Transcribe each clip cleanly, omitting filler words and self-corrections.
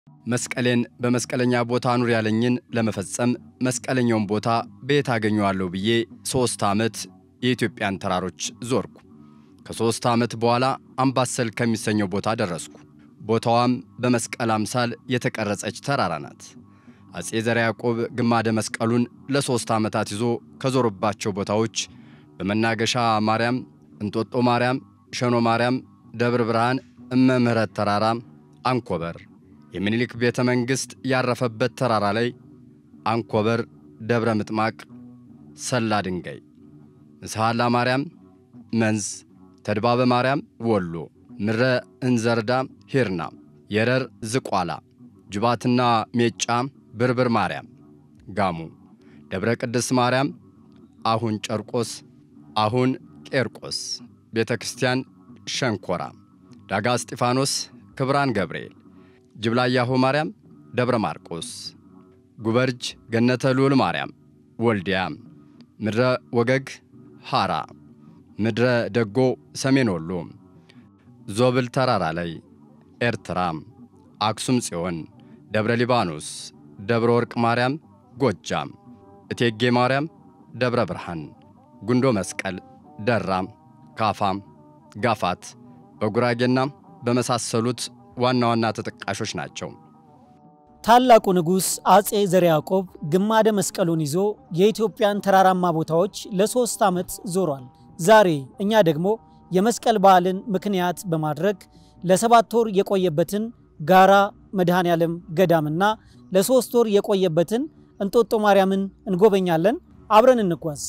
መስቀሌን በመስቀለኛ ቦታ ኑር ያለኝን ለመፈጸም መስቀለኛውን ቦታ ቤት አገኘዋለሁ ብዬ 3 ዓመት የኢትዮጵያን ተራሮች ዞርኩ። ከ3 ዓመት በኋላ አምባሰል ከሚሰኘው ቦታ ደረስኩ። ቦታዋም በመስቀል አምሳል የተቀረጸች ተራራ ናት። አጼ ዘርዓ ያዕቆብ ግማደ መስቀሉን ለ3 ዓመታት ይዞ ከዞረባቸው ቦታዎች በመናገሻ ማርያም፣ እንጦጦ ማርያም፣ ሸኖ ማርያም፣ ደብረ ብርሃን፣ እመምህረት ተራራ፣ አንኮበር የሚኒሊክ ቤተ መንግሥት ያረፈበት ተራራ ላይ አንኮበር፣ ደብረ ምጥማቅ፣ ሰላ ድንጋይ፣ ንስሐላ ማርያም፣ መንዝ፣ ተድባበ ማርያም፣ ወሎ፣ ምረ እንዘርዳ፣ ሂርና፣ የረር ዝቋላ፣ ጅባትና ሜጫ፣ ብርብር ማርያም፣ ጋሙ፣ ደብረ ቅድስት ማርያም፣ አሁን ጨርቆስ፣ አሁን ቄርቆስ፣ ቤተ ክርስቲያን ሸንኮራ፣ ዳጋ እስጢፋኖስ፣ ክብራን ገብርኤል፣ ጅብላያሁ ማርያም፣ ደብረ ማርቆስ፣ ጉበርጅ፣ ገነተ ልዑል ማርያም፣ ወልዲያ፣ ምድረ ወገግ፣ ሐራ፣ ምድረ ደጎ፣ ሰሜን ወሎ፣ ዞብል ተራራ ላይ፣ ኤርትራ፣ አክሱም ጽዮን፣ ደብረ ሊባኖስ፣ ደብረ ወርቅ ማርያም፣ ጎጃም፣ እቴጌ ማርያም፣ ደብረ ብርሃን፣ ጉንዶ መስቀል፣ ደራ፣ ካፋ፣ ጋፋት በጉራጌና በመሳሰሉት ዋና ዋና ተጠቃሾች ናቸው። ታላቁ ንጉስ አጼ ዘርዓ ያዕቆብ ግማደ መስቀሉን ይዞ የኢትዮጵያን ተራራማ ቦታዎች ለ3 ዓመት ዞሯል። ዛሬ እኛ ደግሞ የመስቀል በዓልን ምክንያት በማድረግ ለ7 ወር የቆየበትን ጋራ መድኃኔዓለም ገዳምና ለ3 ወር የቆየበትን እንጦጦ ማርያምን እንጎበኛለን። አብረን እንጓዝ።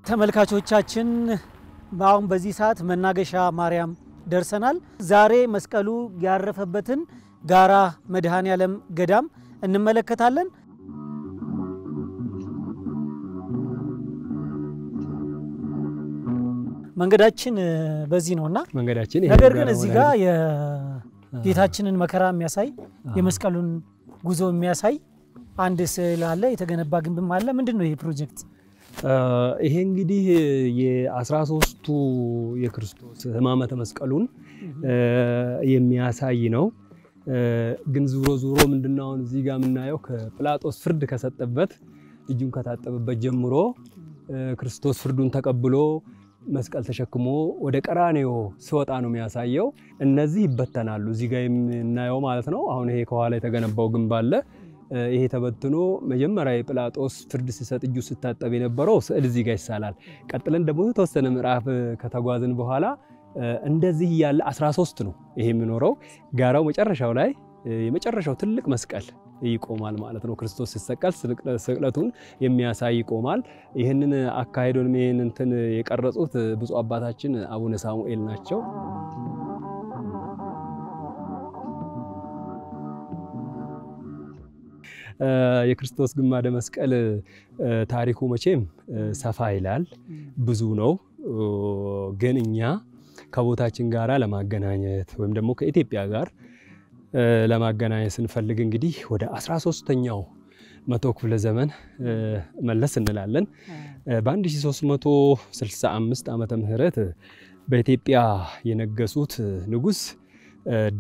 ተመልካቾቻችን አሁን በዚህ ሰዓት መናገሻ ማርያም ደርሰናል። ዛሬ መስቀሉ ያረፈበትን ጋራ መድኃኔዓለም ገዳም እንመለከታለን። መንገዳችን በዚህ ነውና መንገዳችን ነገር ግን እዚህ ጋር የጌታችንን መከራ የሚያሳይ የመስቀሉን ጉዞ የሚያሳይ አንድ ስዕል አለ፣ የተገነባ ግንብም አለ። ምንድነው ይሄ ፕሮጀክት? ይሄ እንግዲህ የ13ቱ የክርስቶስ ሕማማተ መስቀሉን የሚያሳይ ነው። ግን ዙሮ ምንድነው አሁን እዚህ ጋር የምናየው ከጲላጦስ ፍርድ ከሰጠበት እጁን ከታጠበበት ጀምሮ ክርስቶስ ፍርዱን ተቀብሎ መስቀል ተሸክሞ ወደ ቀራንዮ ሲወጣ ነው የሚያሳየው። እነዚህ ይበተናሉ እዚህ ጋር የምናየው ማለት ነው። አሁን ይሄ ከኋላ የተገነባው ግንብ አለ። ይሄ ተበትኖ መጀመሪያ የጲላጦስ ፍርድ ሲሰጥ እጁ ሲታጠብ የነበረው ስዕል እዚህ ጋር ይሳላል። ቀጥለን ደግሞ የተወሰነ ምዕራፍ ከተጓዝን በኋላ እንደዚህ ያለ 13 ነው ይሄ የሚኖረው። ጋራው መጨረሻው ላይ የመጨረሻው ትልቅ መስቀል ይቆማል ማለት ነው። ክርስቶስ ሲሰቀል ስቅለቱን የሚያሳይ ይቆማል። ይሄንን አካሄዱን እንትን የቀረጹት ብፁዕ አባታችን አቡነ ሳሙኤል ናቸው። የክርስቶስ ግማደ መስቀል ታሪኩ መቼም ሰፋ ይላል፣ ብዙ ነው። ግን እኛ ከቦታችን ጋራ ለማገናኘት ወይም ደግሞ ከኢትዮጵያ ጋር ለማገናኘት ስንፈልግ እንግዲህ ወደ 13ኛው መቶ ክፍለ ዘመን መለስ እንላለን። በ1365 ዓመተ ምህረት በኢትዮጵያ የነገሱት ንጉስ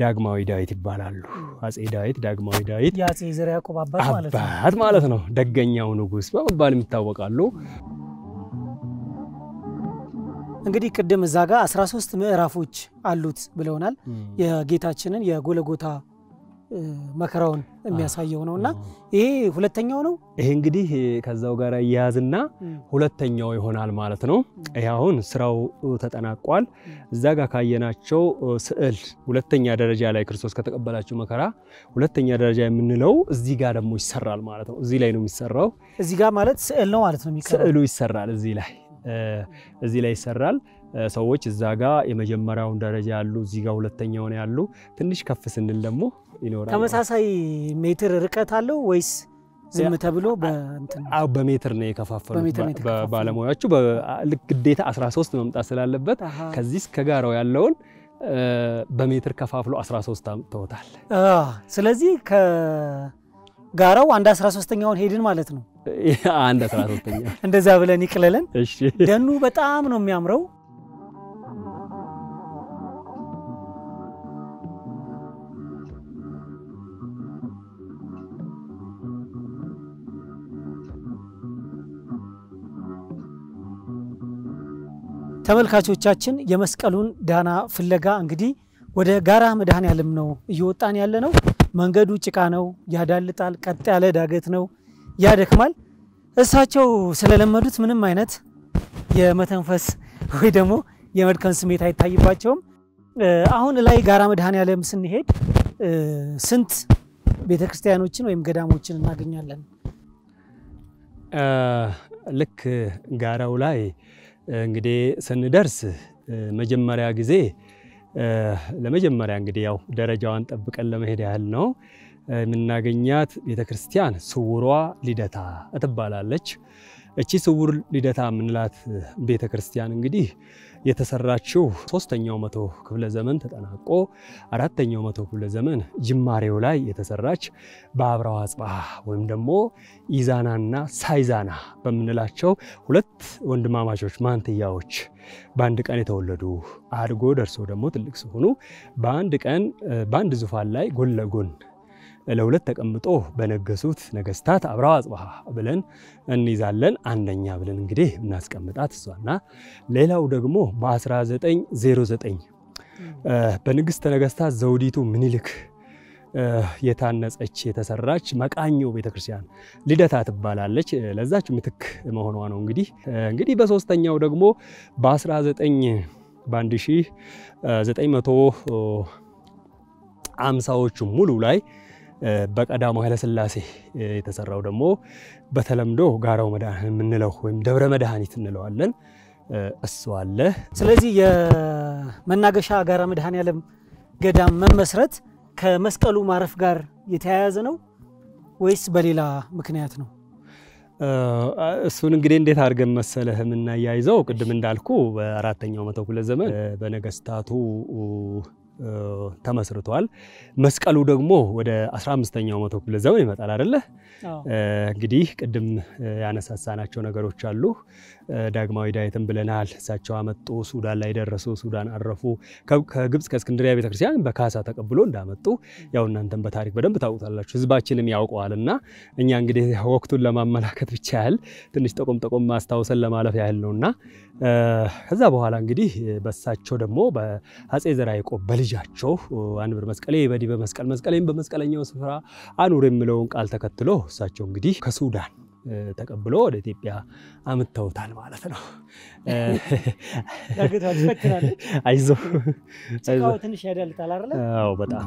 ዳግማዊ ዳዊት ይባላሉ። አጼ ዳዊት ዳግማዊ ዳዊት የአጼ ዘርዓ ያዕቆብ አባት ማለት ነው። ደገኛው ንጉስ በመባል ይታወቃሉ። እንግዲህ ቅድም እዛ ጋር 13 ምዕራፎች አሉት ብለውናል። የጌታችንን የጎልጎታ መከራውን የሚያሳየው ነውና ይሄ ሁለተኛው ነው። ይሄ እንግዲህ ከዛው ጋር ያያዝና ሁለተኛው ይሆናል ማለት ነው። አሁን ስራው ተጠናቋል። እዛ ጋር ካየናቸው ስዕል ሁለተኛ ደረጃ ላይ ክርስቶስ ከተቀበላቸው መከራ ሁለተኛ ደረጃ የምንለው እዚህ ጋር ደግሞ ይሰራል ማለት ነው። እዚህ ላይ ነው የሚሰራው። እዚህ ጋር ማለት ስዕል ነው ማለት ነው። ስዕሉ ይሰራል እዚህ ላይ ይሰራል። ሰዎች እዛ ጋር የመጀመሪያውን ደረጃ ያሉ እዚህ ጋር ሁለተኛውን ያሉ ትንሽ ከፍ ስንል ደግሞ ይኖራል። ተመሳሳይ ሜትር ርቀት አለው ወይስ ዝም ተብሎ በሜትር ነው የከፋፈሉት ባለሙያዎቹ? ግዴታ 13 መምጣት ስላለበት ከዚህ እስከ ጋራው ያለውን በሜትር ከፋፍሎ 13 አምጥተውታል። ስለዚህ ከጋራው አንድ 13ኛውን ሄድን ማለት ነው። አንድ 13ኛ እንደዛ ብለን ይቅለለን። እሺ ደኑ በጣም ነው የሚያምረው። ተመልካቾቻችን የመስቀሉን ዳና ፍለጋ እንግዲህ ወደ ጋራ መድኃኔዓለም ነው እየወጣን ያለነው። መንገዱ ጭቃ ነው፣ ያዳልጣል፣ ቀጥ ያለ ዳገት ነው፣ ያደክማል። እሳቸው ስለለመዱት ምንም አይነት የመተንፈስ ወይ ደግሞ የመድከም ስሜት አይታይባቸውም። አሁን ላይ ጋራ መድኃኔዓለም ስንሄድ ስንት ቤተክርስቲያኖችን ወይም ገዳሞችን እናገኛለን? ልክ ጋራው ላይ እንግዲህ ስንደርስ መጀመሪያ ጊዜ ለመጀመሪያ እንግዲህ ያው ደረጃዋን ጠብቀን ለመሄድ ያህል ነው የምናገኛት ቤተክርስቲያን ስውሯ ልደታ ትባላለች። እቺ ስውር ልደታ ምንላት ቤተክርስቲያን እንግዲህ የተሰራችው 3ኛው መቶ ክፍለ ዘመን ተጠናቆ 4ኛው መቶ ክፍለ ዘመን ጅማሬው ላይ የተሰራች በአብራው አጽባህ ወይም ደግሞ ኢዛናና ሳይዛና በመንላቸው ሁለት ወንድማማቾች ማንትያዎች በአንድ ቀን የተወለዱ አድጎ ደርሶ ደግሞ ትልቅ ሲሆኑ በአንድ ቀን በአንድ ዙፋን ላይ ጎን ለጎን ለሁለት ተቀምጦ በነገሱት ነገስታት አብራው አጽባህ ብለን እንይዛለን። አንደኛ ብለን እንግዲህ እናስቀምጣት እሷና ሌላው ደግሞ በ1909 በንግስተ ነገስታት ዘውዲቱ ምኒልክ የታነጸች የተሰራች መቃኞ ቤተክርስቲያን ልደታ ትባላለች። ለዛች ምትክ መሆኗ ነው። እንግዲህ በሶስተኛው ደግሞ በ1950ዎቹ ሙሉ ላይ በቀዳማዊ ኃይለ ሥላሴ የተሰራው ደግሞ በተለምዶ ጋራው መድኃኔዓለም የምንለው ወይም ደብረ መድኃኒት እንለዋለን እሱ አለ። ስለዚህ የመናገሻ ጋራ መድኃኔዓለም ገዳም መመስረት ከመስቀሉ ማረፍ ጋር የተያያዘ ነው ወይስ በሌላ ምክንያት ነው? እሱን እንግዲህ እንዴት አድርገን መሰለህ የምናያይዘው ቅድም እንዳልኩ በ4ኛው መቶ ክፍለ ዘመን በነገስታቱ ተመስርቷል። መስቀሉ ደግሞ ወደ 15ኛው መቶ ክፍለ ዘመን ይመጣል አይደለ? እንግዲህ ቅድም ያነሳሳናቸው ነገሮች አሉ። ዳግማዊ ዳዊትን ብለናል። እሳቸው አመጡ፣ ሱዳን ላይ ደረሱ፣ ሱዳን አረፉ። ከግብጽ ከእስክንድሪያ ቤተክርስቲያን በካሳ ተቀብሎ እንዳመጡ ያው እናንተም በታሪክ በደንብ ታውቁታላችሁ፣ ህዝባችንም ያውቀዋልና እኛ እንግዲህ ወቅቱን ለማመላከት ብቻ ያህል ትንሽ ጠቆም ማስታወሰን ለማለፍ ያህል ነውና ከዛ በኋላ እንግዲህ በእሳቸው ደግሞ በአጼ ዘርዓ ያዕቆብ በልጃቸው አንብር መስቀሌ በዲበ መስቀል መስቀሌን በመስቀለኛው ስፍራ አኑር የሚለውን ቃል ተከትሎ እሳቸው እንግዲህ ከሱዳን ተቀብሎ ወደ ኢትዮጵያ አምጥተውታል ማለት ነው። ዳገቷ ትፈትናለች። አይዞህ ጭቃው ትንሽ ያዳልጣል አይደል? አዎ በጣም።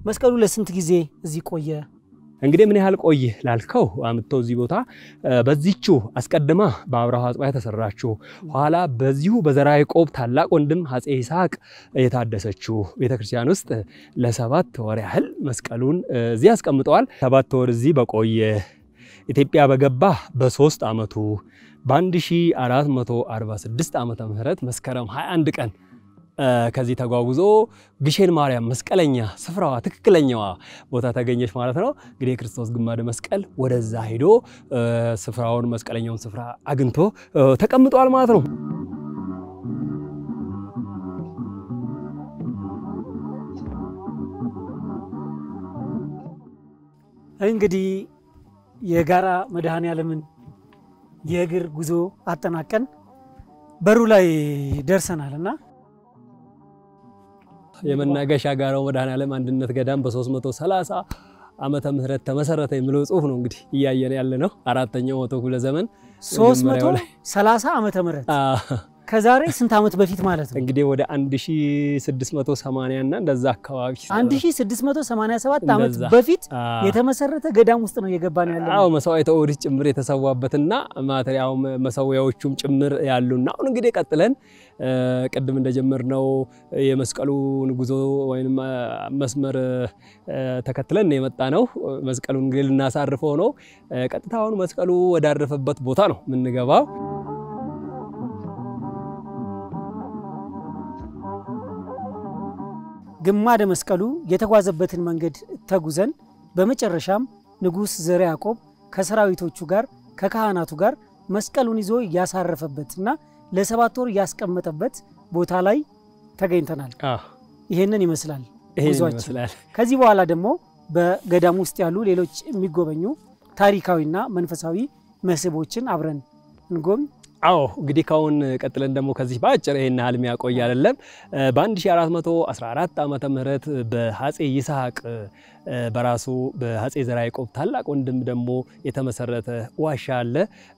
መስቀሉ ለስንት ጊዜ እዚህ ቆየ? እንግዲህ ምን ያህል ቆየ ላልከው አምጥተው እዚህ ቦታ በዚህቹ አስቀድማ በአብራው አጽባህ የተሰራችው ኋላ በዚሁ በዘርዓ ያዕቆብ ታላቅ ወንድም አጼ ይስሐቅ የታደሰችው ቤተክርስቲያን ውስጥ ለ7 ወር ያህል መስቀሉን እዚህ አስቀምጠዋል። 7 ወር እዚህ በቆየ ኢትዮጵያ በገባ በ3 አመቱ በ1446 ዓመተ ምህረት መስከረም 21 ቀን ከዚህ ተጓጉዞ ግሼን ማርያም መስቀለኛ ስፍራዋ ትክክለኛዋ ቦታ ተገኘች ማለት ነው። እንግዲህ ክርስቶስ ግማደ መስቀል ወደዛ ሄዶ ስፍራውን መስቀለኛውን ስፍራ አግኝቶ ተቀምጧል ማለት ነው። እንግዲህ የጋራ መድኃኔዓለምን የእግር ጉዞ አጠናቀን በሩ ላይ ደርሰናልና የመናገሻ ጋራው መድኃኔዓለም አንድነት ገዳም በ330 ዓመተ ምህረት ተመሰረተ የሚለው ጽሁፍ ነው እንግዲህ እያየን ያለ ነው። 4ኛው መቶ ክፍለ ዘመን 330 ዓመተ ምህረት ከዛሬ ስንት ዓመት በፊት ማለት ነው? እንግዲህ ወደ 1680 እና እንደዛ አካባቢ 1687 ዓመት በፊት የተመሰረተ ገዳም ውስጥ ነው የገባን ያለው። አዎ መስዋዕተ ኦሪት ጭምር የተሰዋበትና ማቴሪያው መሰዊያዎቹም ጭምር ያሉና አሁን እንግዲህ ቀጥለን ቅድም እንደጀመርነው የመስቀሉን ጉዞ ወይንም መስመር ተከትለን የመጣ ነው። መስቀሉን እንግዲህ ልናሳርፈው ነው። ቀጥታውን መስቀሉ ወዳረፈበት ቦታ ነው የምንገባው። ግማደ መስቀሉ የተጓዘበትን መንገድ ተጉዘን በመጨረሻም ንጉስ ዘርዓ ያዕቆብ ከሰራዊቶቹ ጋር ከካህናቱ ጋር መስቀሉን ይዞ ያሳረፈበትና ለ7 ወር ያስቀመጠበት ቦታ ላይ ተገኝተናል። ይሄንን ይመስላል ጉዟችን። ከዚህ በኋላ ደግሞ በገዳሙ ውስጥ ያሉ ሌሎች የሚጎበኙ ታሪካዊና መንፈሳዊ መስህቦችን አብረን እንጎብኝ። እንግዲህ ካሁን ቀጥለን ደግሞ ከዚህ ባጭር ይሄን ሐልም ያቆይ አይደለም በ1414 ዓመተ ምህረት በአፄ ይስሐቅ በራሱ በአፄ ዘርዓ ያዕቆብ ታላቅ ወንድም ደግሞ የተመሰረተ ዋሻ አለ።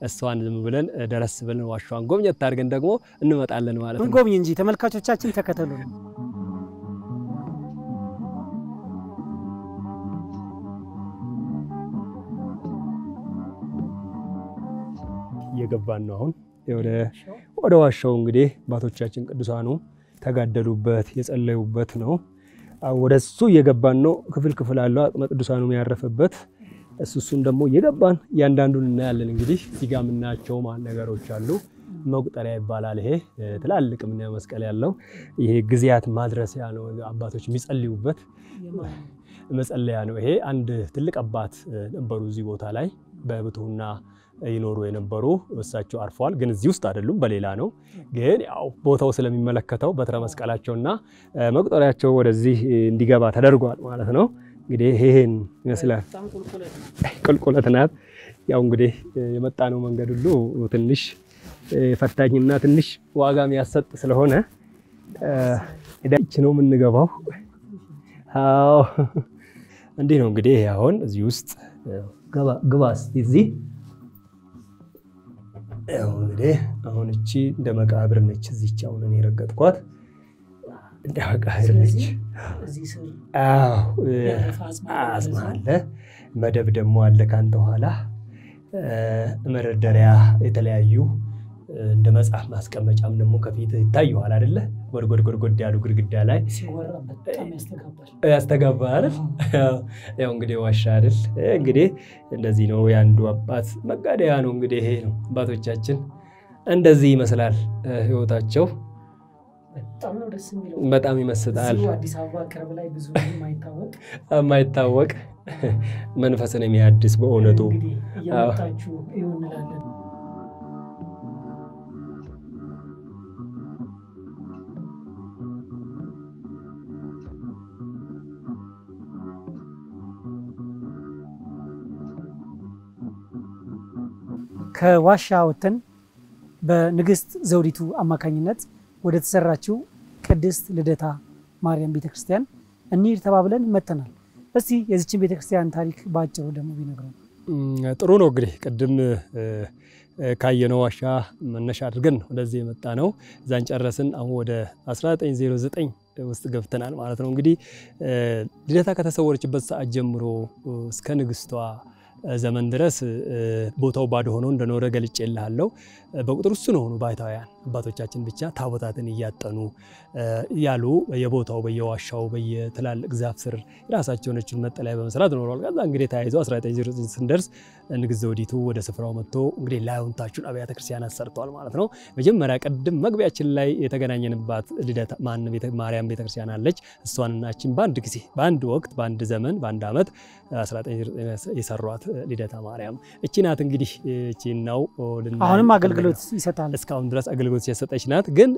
እሷን ዝም ብለን ደረስ ብለን ዋሻውን ጎብኘት አድርገን ደግሞ እንመጣለን ማለት ነው። እንጎብኝ እንጂ ተመልካቾቻችን ተከተሉን። እየገባን ነው አሁን ወደ ዋሻው። እንግዲህ አባቶቻችን ቅዱሳኑ ተጋደሉበት የጸለዩበት ነው። ወደሱ እየገባን ነው። ክፍል አለው አጽመ ቅዱሳኑ ያረፈበት እሱን ደግሞ እየገባን ያንዳንዱን እናያለን። እንግዲህ እዚህ ጋር የምናያቸው ነገሮች አሉ። መቁጠሪያ ይባላል። ይሄ ትላልቅ ምን መስቀል ያለው ይሄ ግዚያት ማድረሲያ ነው። አባቶች የሚጸልዩበት መጸለያ ነው። ይሄ አንድ ትልቅ አባት ነበሩ እዚህ ቦታ ላይ በብቱና ይኖሩ የነበሩ እሳቸው አርፈዋል። ግን እዚህ ውስጥ አይደሉም፣ በሌላ ነው። ግን ያው ቦታው ስለሚመለከተው በትረ መስቀላቸውና መቁጠሪያቸው ወደዚህ እንዲገባ ተደርጓል ማለት ነው። እንግዲህ ይሄን ይመስላል። ቁልቁለት ናት። ያው እንግዲህ የመጣነው መንገድ ሁሉ ትንሽ ፈታኝና ትንሽ ዋጋ የሚያሰጥ ስለሆነ እዳች ነው የምንገባው። እንዲህ ነው እንግዲህ አሁን እዚህ ውስጥ ግባስ እዚህ እንግዲህ አሁን እቺ እንደ መቃብር ነች። እዚች አሁን እኔ ረገጥኳት እንደ መቃብር ነች። እዚህ ስር አጽም አለ። መደብ ደግሞ አለ ካንተ ኋላ መረደሪያ የተለያዩ እንደ መጽሐፍ ማስቀመጫም ደግሞ ከፊት ይታያል አይደለ? ጎድጎድ ያሉ ግድግዳ ላይ ሲወራ በጣም ያስተጋባል። ያው እንግዲህ ዋሻ አይደል? እንግዲህ እንደዚህ ነው። ያንዱ አባት መጋደያ ነው። እንግዲህ ይሄ ነው አባቶቻችን እንደዚህ ይመስላል ህይወታቸው። በጣም ነው ደስ የሚለው። በጣም ይመስጣል። አዲስ አበባ ቅርብ ላይ ብዙ የማይታወቅ መንፈስን የሚያድስ በእውነቱ ያወጣችሁ ይሆንላል። ከዋሻ ወተን በንግስት ዘውዲቱ አማካኝነት ወደ ተሰራችው ቅድስት ልደታ ማርያም ቤተክርስቲያን እንሂድ ተባብለን መተናል። እስቲ የዚችን ቤተክርስቲያን ታሪክ ባጭሩ ደግሞ ቢነግሩን። ጥሩ ነው። እንግዲህ ቅድም ካየነው ዋሻ መነሻ አድርገን ወደዚህ የመጣ ነው። ዛን ጨረስን። አሁን ወደ 1909 ውስጥ ገብተናል ማለት ነው። እንግዲህ ልደታ ከተሰወረችበት ሰዓት ጀምሮ እስከ ንግስቷ ዘመን ድረስ ቦታው ባዶ ሆኖ እንደኖረ ገልጬልሃለሁ። በቁጥር እሱ ነው ባይታውያን አባቶቻችን ብቻ ታቦታትን እያጠኑ ያሉ የቦታው በየዋሻው በየትላልቅ ዛፍ ስር የራሳቸውን መጠለያ በመስራት ኖረዋል። ከዛ እንግዲህ ተያይዞ 1909 ስንደርስ ንግስት ዘውዲቱ ወደ ስፍራው መጥቶ እንግዲህ ላዩንታቹን አብያተ ክርስቲያናት ሰርተዋል ማለት ነው። መጀመሪያ ቀድም መግቢያችን ላይ የተገናኘንባት ልደታ ማርያም ቤተክርስቲያን አለች። እሷንናችን በአንድ ጊዜ በአንድ ወቅት በአንድ ዘመን በአንድ ዓመት 1909 የሰሯት ልደታ ማርያም እቺ ናት። እንግዲህ እቺ ነው አሁንም አገልግሎት ይሰጣል። እስካሁን ድረስ አገልግሎት የሰጠች ናት። ግን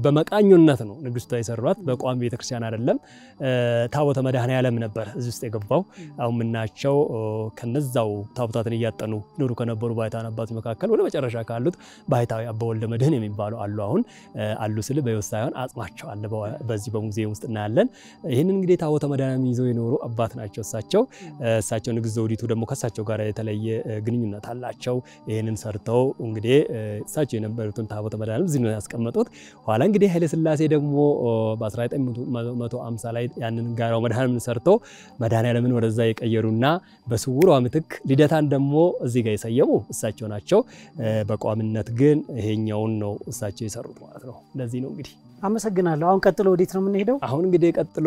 በመቃኞነት ነው ንግስቷ የሰሯት፣ በቋሚ ቤተክርስቲያን አይደለም። ታቦተ መድኃኔዓለም ነበር እዚህ ውስጥ የገባው። አሁን ምናቸው ከነዛው ታቦታትን እያጠኑ ኖሩ ከነበሩ ባይታውያን አባቶች መካከል ወደ መጨረሻ ካሉት ባይታዊ አባ ወልደ መድኅን የሚባሉ አሉ። አሁን አሉ ስለ በሕይወት ሳይሆን አጽማቸው አለ በዚህ በሙዚየም ውስጥ እናያለን። ይሄንን እንግዲህ ታቦተ መድኃኔዓለም ይዘው የኖሩ አባት ናቸው እሳቸው ንግስት ዘውዲቱ ደግሞ ከሳቸው ጋር የተለየ ግንኙነት አላቸው። ይሄንን ሰርተው እንግዲህ እሳቸው የነበሩትን ታቦተ መድኃኔዓለም እዚህ ነው ያስቀመጡት። ኋላ እንግዲህ ኃይለ ሥላሴ ደግሞ በ1950 ላይ ያንን ጋራው መድኃኔዓለም ሰርተው መድኃኔዓለምን ወደዛ የቀየሩና በስውሯ ምትክ ልደታን ደግሞ እዚህ ጋር የሰየሙ እሳቸው ናቸው። በቋሚነት ግን ይሄኛውን ነው እሳቸው የሰሩት ማለት ነው። እንደዚህ ነው እንግዲህ። አመሰግናለሁ። አሁን ቀጥሎ ወዴት ነው የምንሄደው? አሁን እንግዲህ ቀጥሎ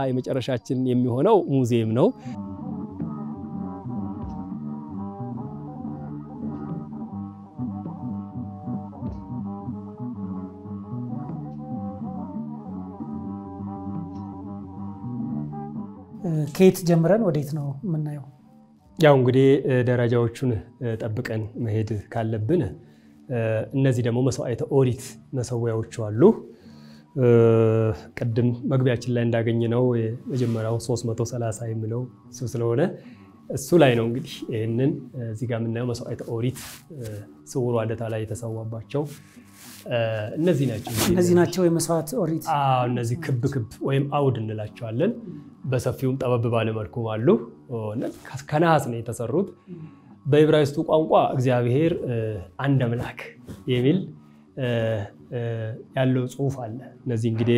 የመጨረሻችን የሚሆነው ሙዚየም ነው። ከየት ጀምረን ወዴት ነው የምናየው? ያው እንግዲህ ደረጃዎቹን ጠብቀን መሄድ ካለብን እነዚህ ደግሞ መስዋዕተ ኦሪት መሰዊያዎቹ አሉ። ቅድም መግቢያችን ላይ እንዳገኘነው የመጀመሪያው 330 የሚለው እሱ ስለሆነ እሱ ላይ ነው እንግዲህ ይሄንን እዚህ ጋር የምናየው መስዋዕተ ኦሪት ስውሩ አደታ ላይ የተሰዋባቸው እነዚህ ናቸው የመስዋዕት ኦሪት። እነዚህ ክብ ወይም አውድ እንላቸዋለን። በሰፊውም ጠበብ ባለ መልኩ አሉ። እነዚህ ከነሐስ ነው የተሰሩት። በዕብራይስጡ ቋንቋ እግዚአብሔር አንድ አምላክ የሚል ያለው ጽሑፍ አለ። እነዚህ እንግዲህ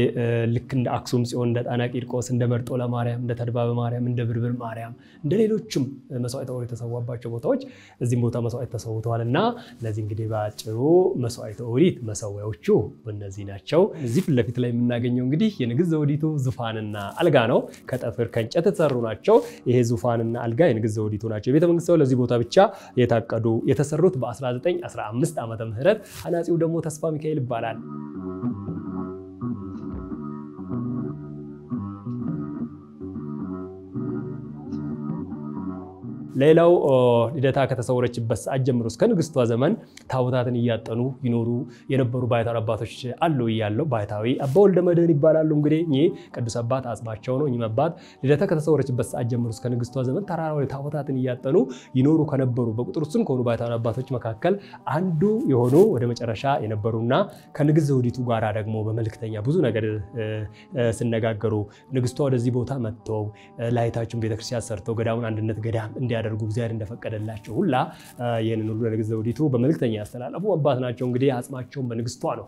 ልክ እንደ አክሱም ጽዮን፣ እንደ ጣና ቂርቆስ፣ እንደ መርጦ ለማርያም፣ እንደ ተድባበ ማርያም፣ እንደ ብርብር ማርያም እንደ ሌሎችም መስዋዕተ ኦሪት የተሰዋባቸው ቦታዎች እዚህም ቦታ መስዋዕት ተሰውተዋልና እነዚህ እንግዲህ በአጭሩ መስዋዕተ ኦሪት መሰዊያዎቹ እነዚህ ናቸው። እዚህ ፊት ለፊት ላይ የምናገኘው እንግዲህ የንግሥት ዘውዲቱ ዙፋንና አልጋ ነው። ከጠፍር ከእንጨት የተሰሩ ናቸው። ይሄ ዙፋንና አልጋ የንግሥት ዘውዲቱ ናቸው። የቤተ መንግስቱ ለዚህ ቦታ ብቻ የታቀዱ የተሰሩት በ1915 ዓመተ ምህረት አናጺው ደግሞ ተስፋ ሚካኤል ይባላል። ሌላው ልደታ ከተሰወረችበት ሰዓት ጀምሮ እስከ ንግስቷ ዘመን ታቦታትን እያጠኑ ይኖሩ የነበሩ ባይታዊ አባቶች አሉ ይያለው ባይታዊ አባ ወልደ መድኅን ይባላሉ። እንግዲህ እኚህ ቅዱስ አባት አጽማቸው ነው። እኚህ አባት ልደታ ከተሰወረችበት ሰዓት ጀምሮ እስከ ንግስቷ ዘመን ተራራው ላይ ታቦታትን እያጠኑ ይኖሩ ከነበሩ በቁጥር ውስጥ ከሆኑ ባይታዊ አባቶች መካከል አንዱ የሆኑ ወደ መጨረሻ የነበሩና ከንግሥት ዘውዲቱ ጋራ ደግሞ በመልክተኛ ብዙ ነገር ሲነጋገሩ ንግስቷ ወደዚህ ቦታ መጥተው ላይታችን ቤተክርስቲያን ሰርተው ገዳሙን አንድነት ገዳም እንዲያደርጉ እግዚአብሔር እንደፈቀደላቸው ሁላ ይሄንን ሁሉ ለንግሥት ዘውዲቱ በመልክተኛ ያስተላለፉ አባት ናቸው። እንግዲህ አጽማቸውን በንግስቷ ነው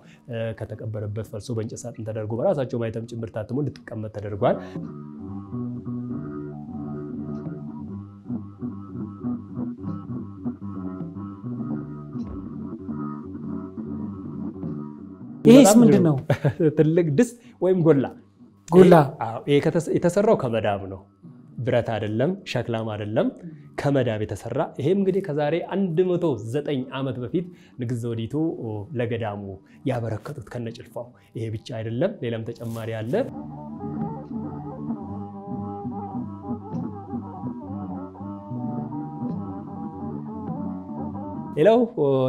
ከተቀበረበት ፈልሶ በእንጨት ሳጥን ተደርጎ በራሳቸው ማይተም ጭምር ታትሞ እንድትቀመጥ ተደርጓል። ይሄስ ምንድነው? ትልቅ ድስት ወይም ጎላ ይሄ የተሰራው ከመዳብ ነው። ብረት አይደለም፣ ሸክላም አይደለም፣ ከመዳብ የተሰራ። ይሄም እንግዲህ ከዛሬ 109 ዓመት በፊት ንግሥት ዘውዲቱ ለገዳሙ ያበረከቱት ከነጭልፋው። ይሄ ብቻ አይደለም፣ ሌላም ተጨማሪ አለ። ሌላው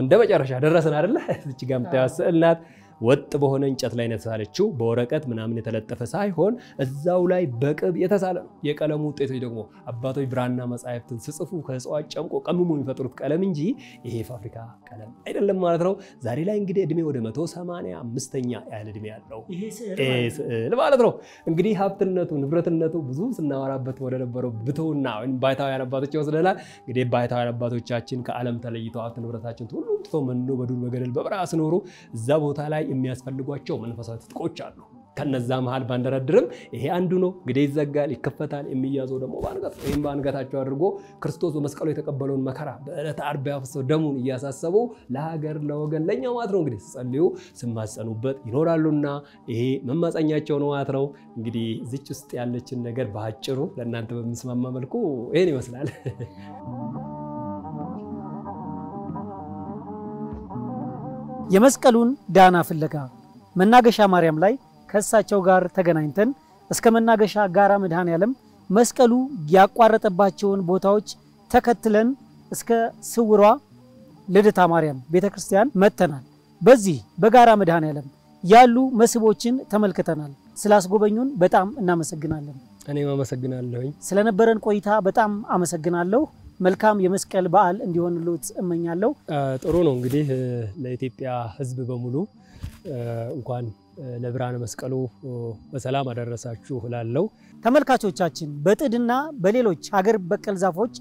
እንደመጨረሻ ደረሰን አይደለ? እዚህ ጋር የምታዩት ስዕል ናት። ወጥ በሆነ እንጨት ላይ የተሳለችው በወረቀት ምናምን የተለጠፈ ሳይሆን እዛው ላይ በቅብ የተሳለ ነው። የቀለሙ ውጤቶች ደግሞ አባቶች ብራና መጻሕፍትን ሲጽፉ ከእጽዋት ጨምቆ ቀምሞ የሚፈጥሩት ቀለም እንጂ ይሄ ፋብሪካ ቀለም አይደለም ማለት ነው። ዛሬ ላይ እንግዲህ እድሜ ወደ 185ኛ ያህል እድሜ ያለው ስዕል ማለት ነው። እንግዲህ ሀብትነቱ ንብረትነቱ ብዙ ስናወራበት ወደ ነበረው ብተውና ወይም ባይታውያን አባቶች ይወስደናል። እንግዲህ ባይታውያን አባቶቻችን ከዓለም ተለይተው ሀብት ንብረታችን ሁሉም ትተው መኖ በዱር በገደል በበረሃ ሲኖሩ እዛ ቦታ ላይ የሚያስፈልጓቸው መንፈሳዊ ትጥቆች አሉ። ከነዛ መሃል ባንደረድርም ይሄ አንዱ ነው። እንግዲህ ይዘጋል፣ ይከፈታል። የሚያዘው ደግሞ ባንገት ወይም ባንገታቸው አድርጎ ክርስቶስ በመስቀሉ የተቀበለውን መከራ በዕለተ ዓርብ ያፈሰሰው ደሙን እያሳሰቡ ለሀገር ለወገን ለኛ ማለት ነው እንግዲህ ጸልዩ ስማጸኑበት ይኖራሉና ይሄ መማጸኛቸው ነው ማለት ነው። እንግዲህ እዚች ውስጥ ያለችን ነገር በአጭሩ ለእናንተ በሚስማማ መልኩ ይሄን ይመስላል። የመስቀሉን ዳና ፍለጋ መናገሻ ማርያም ላይ ከእሳቸው ጋር ተገናኝተን እስከ መናገሻ ጋራ መድኃኔዓለም መስቀሉ ያቋረጠባቸውን ቦታዎች ተከትለን እስከ ስውሯ ልደታ ማርያም ቤተክርስቲያን መተናል። በዚህ በጋራ መድኃኔዓለም ያሉ መስቦችን ተመልክተናል። ስላስጎበኙን በጣም እናመሰግናለን። እኔም አመሰግናለሁኝ። ስለነበረን ቆይታ በጣም አመሰግናለሁ። መልካም የመስቀል በዓል እንዲሆንልዎት እመኛለሁ። ጥሩ ነው። እንግዲህ ለኢትዮጵያ ሕዝብ በሙሉ እንኳን ለብርሃነ መስቀሉ በሰላም አደረሳችሁ እላለሁ። ተመልካቾቻችን በጥድና በሌሎች ሀገር በቀል ዛፎች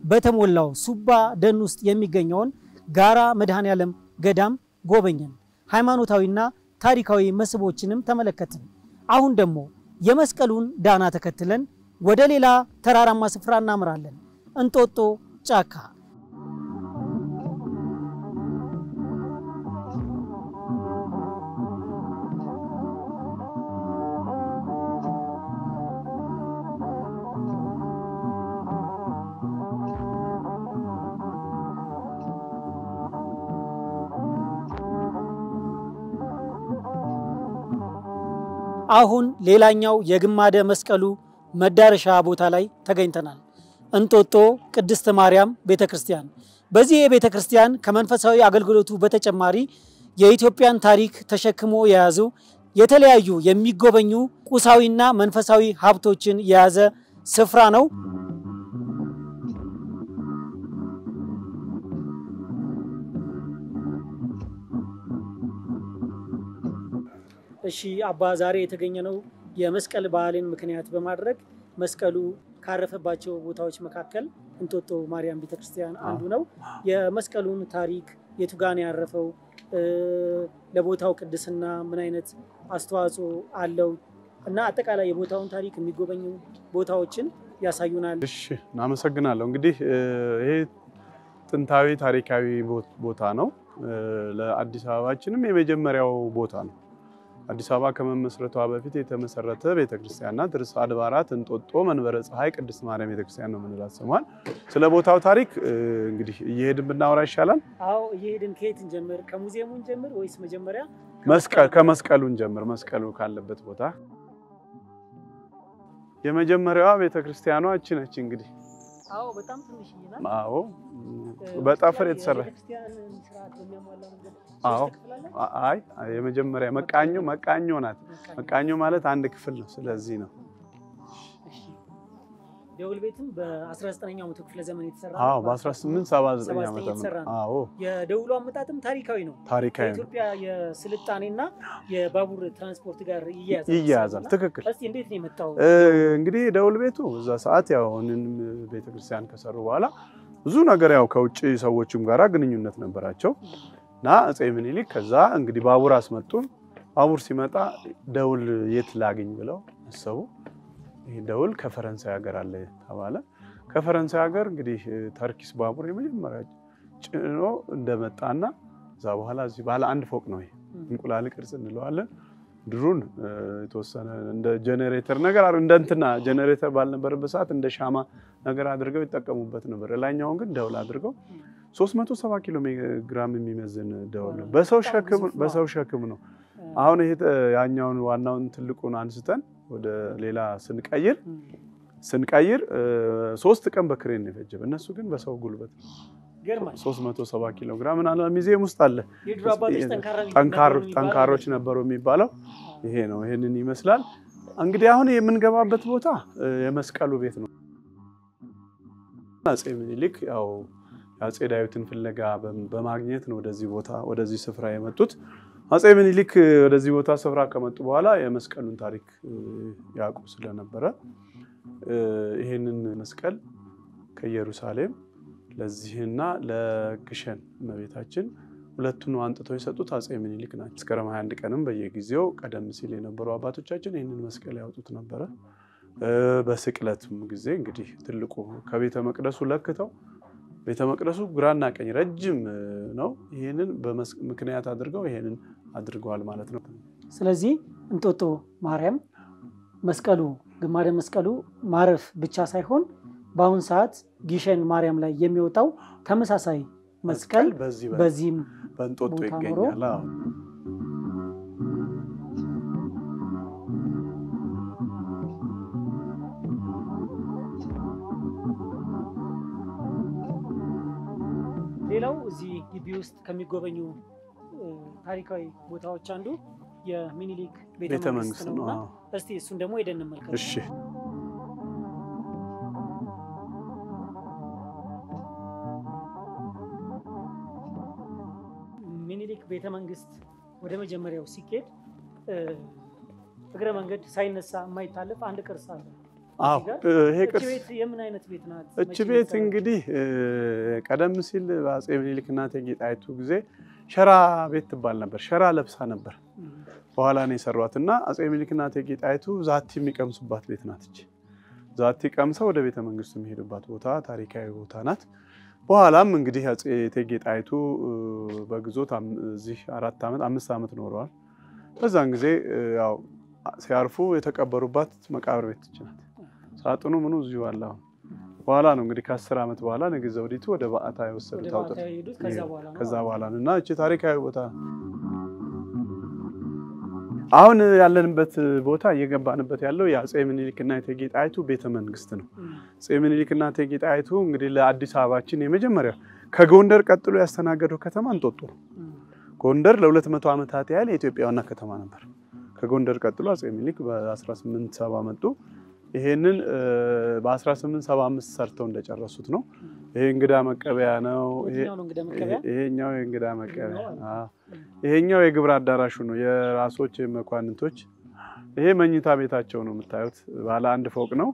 በተሞላው ሱባ ደን ውስጥ የሚገኘውን ጋራ መድኃኔዓለም ገዳም ጎበኘን። ሃይማኖታዊና ታሪካዊ መስቦችንም ተመለከትን። አሁን ደግሞ የመስቀሉን ዳና ተከትለን ወደ ሌላ ተራራማ ስፍራ እናምራለን። እንጦጦ ጫካ። አሁን ሌላኛው የግማደ መስቀሉ መዳረሻ ቦታ ላይ ተገኝተናል። እንጦጦ ቅድስት ማርያም ቤተክርስቲያን። በዚህ የቤተክርስቲያን ከመንፈሳዊ አገልግሎቱ በተጨማሪ የኢትዮጵያን ታሪክ ተሸክሞ የያዙ የተለያዩ የሚጎበኙ ቁሳዊና መንፈሳዊ ሀብቶችን የያዘ ስፍራ ነው። እሺ አባ ዛሬ የተገኘነው የመስቀል በዓልን ምክንያት በማድረግ መስቀሉ ካረፈባቸው ቦታዎች መካከል እንጦጦ ማርያም ቤተክርስቲያን አንዱ ነው። የመስቀሉን ታሪክ የቱ ጋር ነው ያረፈው? ለቦታው ቅድስና ምን አይነት አስተዋጽኦ አለው? እና አጠቃላይ የቦታውን ታሪክ የሚጎበኙ ቦታዎችን ያሳዩናል። እሺ እናመሰግናለሁ። እንግዲህ ይሄ ጥንታዊ ታሪካዊ ቦታ ነው። ለአዲስ አበባችንም የመጀመሪያው ቦታ ነው። አዲስ አበባ ከመመስረቷ በፊት የተመሰረተ ቤተክርስቲያን ናት። ርዕሰ አድባራት እንጦጦ መንበረ ፀሐይ ቅድስት ማርያም ቤተክርስቲያን ነው የምንላት ስሟን። ስለ ቦታው ታሪክ እየሄድን ብናወራ ይሻላል? አዎ እየሄድን ከየት እንጀምር? ከሙዚየሙ እንጀምር ወይስ መጀመሪያ ከመስቀሉ እንጀምር? መስቀሉ ካለበት ቦታ የመጀመሪያዋ ቤተክርስቲያኗ እቺ ነች እንግዲህ። አዎ በጣም ትንሽ ይናል። አዎ በጣፈር የተሰራ ቤተክርስቲያን ስርዓት በሚያሟላ መንገድ አዎ አይ የመጀመሪያ መቃኞ ናት። መቃኞ ማለት አንድ ክፍል ነው። ስለዚህ ነው። ደውል ቤትም በ19ኛው መቶ ክፍለ ዘመን የተሰራ ነው። አዎ በ1879 ዓመተ ምህረት አዎ የደውሉ አመጣጥም ታሪካዊ ነው። ታሪካዊ ነው። ኢትዮጵያ የስልጣኔና የባቡር ትራንስፖርት ጋር ይያያዛል። ትክክል። እስቲ እንዴት ነው የመጣው? እንግዲህ ደውል ቤቱ እዛ ሰዓት ያው ቤተክርስቲያን ከሰሩ በኋላ ብዙ ነገር ያው ከውጪ ሰዎችም ጋራ ግንኙነት ነበራቸው እና አፄ ምኒልክ ከዛ እንግዲህ ባቡር አስመጡ። ባቡር ሲመጣ ደውል የት ላገኝ ብለው አሰቡ። ይሄ ደውል ከፈረንሳይ ሀገር አለ ተባለ። ከፈረንሳይ ሀገር እንግዲህ ተርኪስ ባቡር የመጀመሪያ ጭኖ እንደመጣና እዛ በኋላ እዚህ ባለ አንድ ፎቅ ነው። ይሄ እንቁላል ቅርጽ እንለዋለን። ድሩን የተወሰነ እንደ ጄኔሬተር ነገር እንደ እንትና ጄኔሬተር ባልነበረበት ሰዓት እንደ ሻማ ነገር አድርገው ይጠቀሙበት ነበር። ላይኛውን ግን ደውል አድርገው 370 ኪሎ ግራም የሚመዝን ደውል ነው። በሰው ሸክም ነው። አሁን ይሄ ያኛውን ዋናውን ትልቁን አንስተን ወደ ሌላ ስንቀይር 3 ቀን በክሬን ነው የፈጀው። እነሱ ግን በሰው ጉልበት ገርማል 370 ኪሎ ግራም እና ሙዚየም ውስጥ አለ። የድሮ አባቶች ጠንካሮች ነበሩ የሚባለው ይሄ ነው። ይሄንን ይመስላል። እንግዲህ አሁን የምንገባበት ቦታ የመስቀሉ ቤት ነው። አፄ ምኒልክ ያው አፄ ዳዊትን ፍለጋ በማግኘት ነው ወደዚህ ስፍራ የመጡት። አፄ ምኒልክ ወደዚህ ቦታ ስፍራ ከመጡ በኋላ የመስቀሉን ታሪክ ያውቁ ስለነበረ ይሄንን መስቀል ከኢየሩሳሌም ለዚህና ለግሸን እመቤታችን ሁለቱን አንጥተው የሰጡት አፄ ምኒልክ ናቸው። መስከረም 21 ቀንም በየጊዜው ቀደም ሲል የነበሩ አባቶቻችን ይሄንን መስቀል ያወጡት ነበር። በስቅለቱም ጊዜ እንግዲህ ትልቁ ከቤተ መቅደሱ ለክተው ቤተ መቅደሱ ግራና ቀኝ ረጅም ነው። ይሄንን በምክንያት አድርገው ይሄንን አድርገዋል ማለት ነው። ስለዚህ እንጦጦ ማርያም መስቀሉ ግማደ መስቀሉ ማረፍ ብቻ ሳይሆን በአሁን ሰዓት ግሸን ማርያም ላይ የሚወጣው ተመሳሳይ መስቀል በዚህም በእንጦጦ ይገኛል። ሌላው እዚህ ግቢ ውስጥ ከሚጎበኙ ታሪካዊ ቦታዎች አንዱ የሚኒሊክ ቤተ መንግስት ነው። እስቲ እሱን ደግሞ ሄደን እንመልከት። እሺ ሚኒሊክ ቤተ መንግስት ወደ መጀመሪያው ሲኬድ እግረ መንገድ ሳይነሳ የማይታለፍ አንድ ቅርስ አለ። አዎ ይሄ ቅርስ ቤት የምን አይነት ቤት ናት? እቺ ቤት እንግዲህ ቀደም ሲል አፄ ምኒልክና እቴጌ ጣይቱ ጊዜ ሸራ ቤት ትባል ነበር። ሸራ ለብሳ ነበር። በኋላ ነው የሰሯትና አፄ ምኒልክና እቴጌ ጣይቱ ዛቲ የሚቀምሱባት ቤት ናት። እቺ ዛቲ ቀምሰው ወደ ቤተ መንግስቱ የሚሄዱባት ቦታ ታሪካዊ ቦታ ናት። በኋላም እንግዲህ አፄ እቴጌ ጣይቱ በግዞት እዚህ 5 ዓመት ኖረዋል። በዛን ጊዜ ያው ሲያርፉ የተቀበሩባት መቃብር ቤት ናት። ሳጥኑ ምኑ እዚሁ አለ። በኋላ ነው እንግዲህ ከ10 ዓመት በኋላ ንግስት ዘውዲቱ ወደ በዓታ የወሰዱት አውጥተው ከዛ በኋላ እና እቺ ታሪካዊ ቦታ አሁን ያለንበት ቦታ እየገባንበት ያለው የአፄ ምኒልክና የእቴጌ ጣይቱ ቤተ መንግስት ነው። አፄ ምኒልክና እቴጌ ጣይቱ እንግዲህ ለአዲስ አበባችን የመጀመሪያው ከጎንደር ቀጥሎ ያስተናገደው ከተማ እንጦጦ ነው። ጎንደር ለ200 ዓመታት ያህል የኢትዮጵያ ዋና ከተማ ነበር። ከጎንደር ቀጥሎ አፄ ምኒልክ በ1870 መጡ። ይሄንን በ1875 ሰርተው እንደጨረሱት ነው። ይሄ እንግዳ መቀበያ ነው። ይሄኛው የእንግዳ መቀበያ ይሄኛው የግብር አዳራሹ ነው። የራሶች መኳንንቶች ይሄ መኝታ ቤታቸው ነው የምታዩት። ባለ አንድ ፎቅ ነው።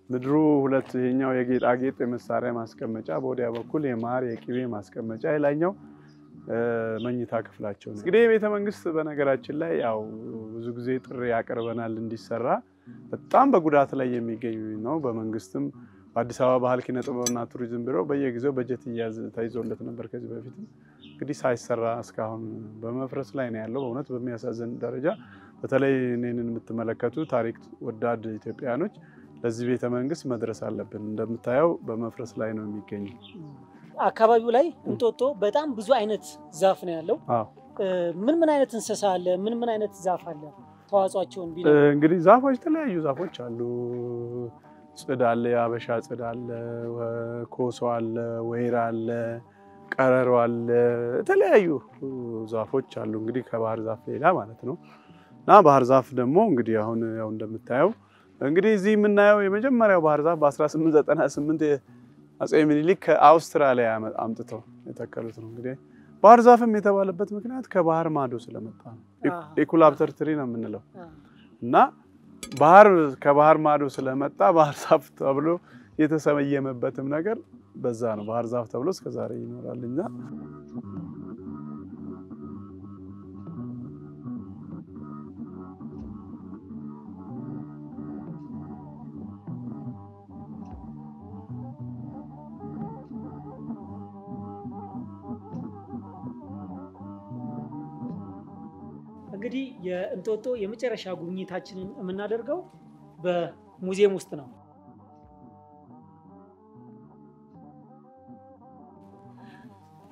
ምድሩ ሁለት ይሄኛው የጌጣጌጥ የመሳሪያ ማስቀመጫ፣ በወዲያ በኩል የማር የቅቤ ማስቀመጫ፣ ይላኛው መኝታ ክፍላቸው ነው። እንግዲህ ቤተ መንግስት በነገራችን ላይ ያው ብዙ ጊዜ ጥሪ ያቀርበናል እንዲሰራ በጣም በጉዳት ላይ የሚገኝ ነው። በመንግስትም በአዲስ አበባ ባህል ኪነ ጥበብና ቱሪዝም ቢሮ በየጊዜው በጀት ተይዞለት ነበር። ከዚህ በፊትም እንግዲህ ሳይሰራ እስካሁን በመፍረስ ላይ ነው ያለው። በእውነት በሚያሳዝን ደረጃ በተለይ እኔንን የምትመለከቱ ታሪክ ወዳድ ኢትዮጵያኖች ለዚህ ቤተ መንግስት መድረስ አለብን። እንደምታየው በመፍረስ ላይ ነው የሚገኘው። አካባቢው ላይ እንጦጦ በጣም ብዙ አይነት ዛፍ ነው ያለው። ምን አይነት እንስሳ አለ? ምን አይነት ዛፍ አለ? ተዋጽኦአቸውን ቢል እንግዲህ ዛፎች ተለያዩ ዛፎች አሉ። ጽድ አለ፣ የአበሻ ጽድ አለ፣ ኮሶ አለ፣ ወይራ አለ፣ ቀረሮ አለ፣ ተለያዩ ዛፎች አሉ። እንግዲህ ከባህር ዛፍ ሌላ ማለት ነው። እና ባህር ዛፍ ደግሞ እንግዲህ አሁን ያው እንደምታየው እንግዲህ እዚህ የምናየው የመጀመሪያው ባህር ዛፍ በ1898 አፄ ምኒልክ ከአውስትራሊያ አምጥተው የተከሉት ነው። እንግዲህ ባህር ዛፍም የተባለበት ምክንያት ከባህር ማዶ ስለመጣ ነው። ኢኩላፕተር ትሪ ነው የምንለው እና ከባህር ማዶ ስለመጣ ባህር ዛፍ ተብሎ የተሰየመበትም ነገር በዛ ነው። ባህር ዛፍ ተብሎ እስከዛሬ ይኖራልና እንግዲህ የእንጦጦ የመጨረሻ ጉብኝታችንን የምናደርገው በሙዚየም ውስጥ ነው።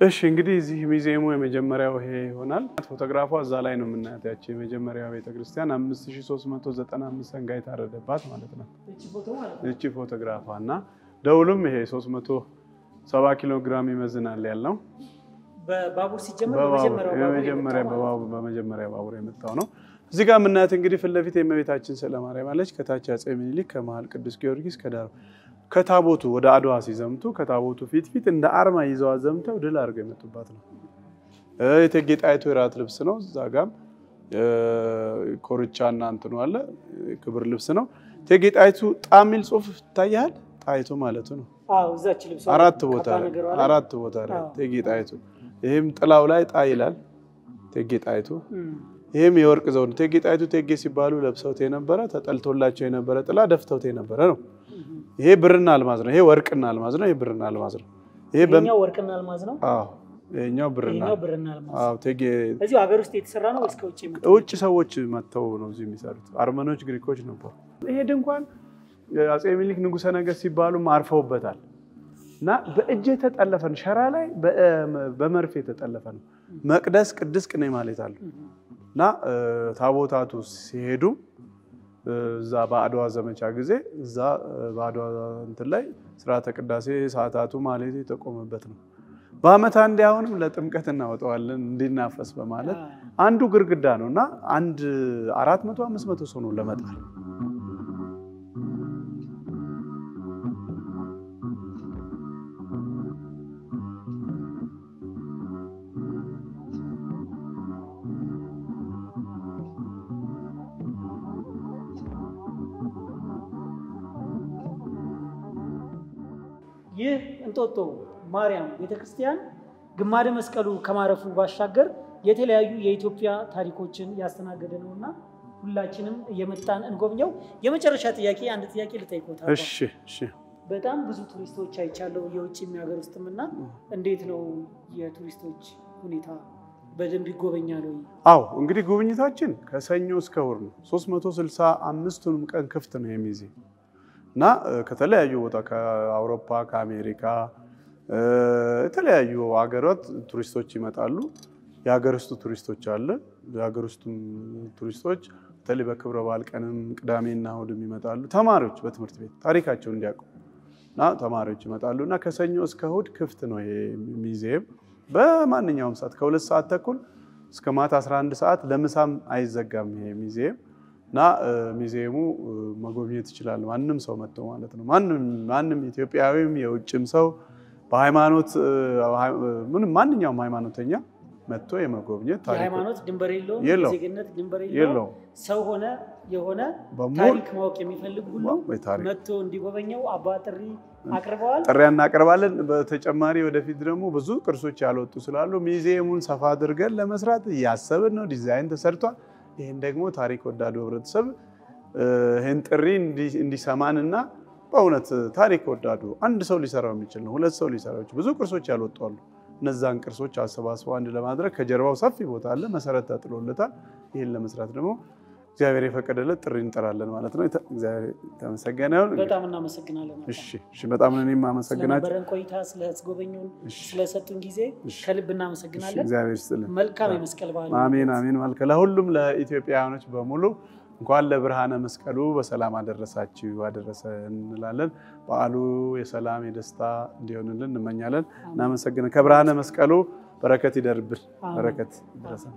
እሺ እንግዲህ እዚህ ሙዚየሙ የመጀመሪያው ይሄ ይሆናል። ፎቶግራፏ እዛ ላይ ነው የምናያት። ያቺ የመጀመሪያው ቤተክርስቲያን 5395 ሰንጋ የታረደባት ማለት ነው። እቺ ፎቶግራፏ እና ደውሉም ይሄ 370 ኪሎ ግራም ይመዝናል ያለው። በባቡር ሲጀመር በመጀመሪያ ባቡር የመጣው ነው። እዚህ ጋር የምናያት እንግዲህ ፊት ለፊት የእመቤታችን ሰለማርያም አለች። ከታች አፄ ምኒልክ፣ ከመሃል ቅዱስ ጊዮርጊስ፣ ከዳር ከታቦቱ ወደ አድዋ ሲዘምቱ ከታቦቱ ፊት እንደ አርማ ይዘው ዘምተው ድል አድርገው የመጡባት ነው። የእቴጌ ጣይቱ የራት ልብስ ነው። እዛ ጋም ኮርቻና እንትኑ አለ ክብር ልብስ ነው። እቴጌ ጣይቱ ጣሚል ጽሑፍ ይታያል። ጣይቱ ማለት ነው። እዛች ልብስ አራት ቦታ ላይ እቴጌ ጣይቱ። ይሄም ጥላው ላይ ጣይ ይላል እቴጌ ጣይቱ። ይሄም የወርቅ ዘውድ እቴጌ ጣይቱ እቴጌ ሲባሉ ለብሰውት የነበረ ተጠልቶላቸው የነበረ ጥላ ደፍተውት የነበረ ነው። ይሄ ብርና አልማዝ ነው። ይሄ ወርቅና አልማዝ ነው። ይሄ ብርና አልማዝ ነው። ይሄኛው ወርቅና አልማዝ ነው። ይሄኛው ብርና አልማዝ። እቴጌ እዚሁ ሀገር ውስጥ የተሰራ ነው ወይስ ከውጭ መጣ? ውጭ ሰዎች መጥተው ነው እዚህ የሚሰሩት። አርመኖች፣ ግሪኮች ነበሩ። ይሄ ድንኳን አፄ ምኒልክ ንጉሠ ነገሥት ሲባሉ አርፈውበታል እና በእጅ የተጠለፈ ነው። ሸራ ላይ በመርፌ የተጠለፈ ነው። መቅደስ ቅድስ ቅኔ ማለት አለ እና ታቦታቱ ሲሄዱ እዛ በአድዋ ዘመቻ ጊዜ እዛ በአድዋ እንትን ላይ ስርዓተ ቅዳሴ ሰዓታቱ ማለት የተቆመበት ነው። በአመት አንዴ አሁንም ለጥምቀት እናወጣዋለን እንዲናፈስ በማለት አንዱ ግርግዳ ነውና አንድ 400 500 ሰው ነው ለመጣል። ይህ እንጦጦ ማርያም ቤተክርስቲያን ግማደ መስቀሉ ከማረፉ ባሻገር የተለያዩ የኢትዮጵያ ታሪኮችን ያስተናገደ ነውና ሁላችንም እየመጣን እንጎብኘው። የመጨረሻ ጥያቄ አንድ ጥያቄ ልጠይቆት። እሺ በጣም ብዙ ቱሪስቶች አይቻለው የውጭ የሚያገር ውስጥምና እንዴት ነው የቱሪስቶች ሁኔታ? በደንብ ይጎበኛል ወይ? አዎ እንግዲህ ጉብኝታችን ከሰኞ እስከ እሑድ ነው። 365ቱንም ቀን ክፍት ነው የሚይዘው እና ከተለያዩ ቦታ ከአውሮፓ ከአሜሪካ የተለያዩ ሀገራት ቱሪስቶች ይመጣሉ። የሀገር ውስጥ ቱሪስቶች አለ። የሀገር ውስጥ ቱሪስቶች በተለይ በክብረ በዓል ቀንም ቅዳሜና እሁድም ይመጣሉ። ተማሪዎች በትምህርት ቤት ታሪካቸውን እንዲያውቁ እና ተማሪዎች ይመጣሉና ከሰኞ እስከ እሁድ ክፍት ነው ይሄ ሙዚየም በማንኛውም ሰዓት ከ2 ሰዓት ተኩል እስከ ማታ 11 ሰዓት ለምሳም አይዘጋም ይሄ ሙዚየም እና ሙዚየሙ መጎብኘት ይችላል ማንንም ሰው መጥቶ ማለት ነው ማንንም ኢትዮጵያዊም የውጭም ሰው በሃይማኖት ምንም ማንኛውም ሃይማኖተኛ መጥቶ የመጎብኘት ታሪክ ሃይማኖት ድንበር የለውም ዜግነት ድንበር የለውም ሰው ሆነ የሆነ ታሪክ ማወቅ የሚፈልግ ሁሉ መጥቶ እንዲጎበኘው አባ ጥሪ አቅርበዋል ጥሪ እናቀርባለን በተጨማሪ ወደፊት ደግሞ ብዙ ቅርሶች ያልወጡ ስላሉ ሙዚየሙን ሰፋ አድርገን ለመስራት ያሰብን ነው ዲዛይን ተሰርቷል ይሄን ደግሞ ታሪክ ወዳዱ ህብረተሰብ ይሄን ጥሪ እንዲሰማንና በእውነት ታሪክ ወዳዱ አንድ ሰው ሊሰራው የሚችል ነው ሁለት ሰው ሊሰራው ብዙ ቅርሶች ያልወጡ አሉ እነዛን ቅርሶች አሰባስበው አንድ ለማድረግ ከጀርባው ሰፊ ቦታ አለ መሰረት ተጥሎለታል ይሄን ለመስራት ደግሞ እግዚአብሔር የፈቀደለት ጥሪ እንጠራለን ማለት ነው እግዚአብሔር ተመሰገነ ይሁን በጣም እናመሰግናለን እሺ በጣም ነው እኔም አመሰግናለሁ ስለነበረን ቆይታ ስለስጎበኙን ስለሰጡን ጊዜ ከልብ እናመሰግናለን እግዚአብሔር ይስጥልን መልካም የመስቀል በዓል አሜን አሜን መልካም ለሁሉም ለኢትዮጵያውያኖች በሙሉ እንኳን ለብርሃነ መስቀሉ በሰላም አደረሳችሁ አደረሰን እንላለን በዓሉ የሰላም የደስታ እንዲሆንልን እንመኛለን እናመሰግናለን ከብርሃነ መስቀሉ በረከት ይደርብን በረከት ይድረሰን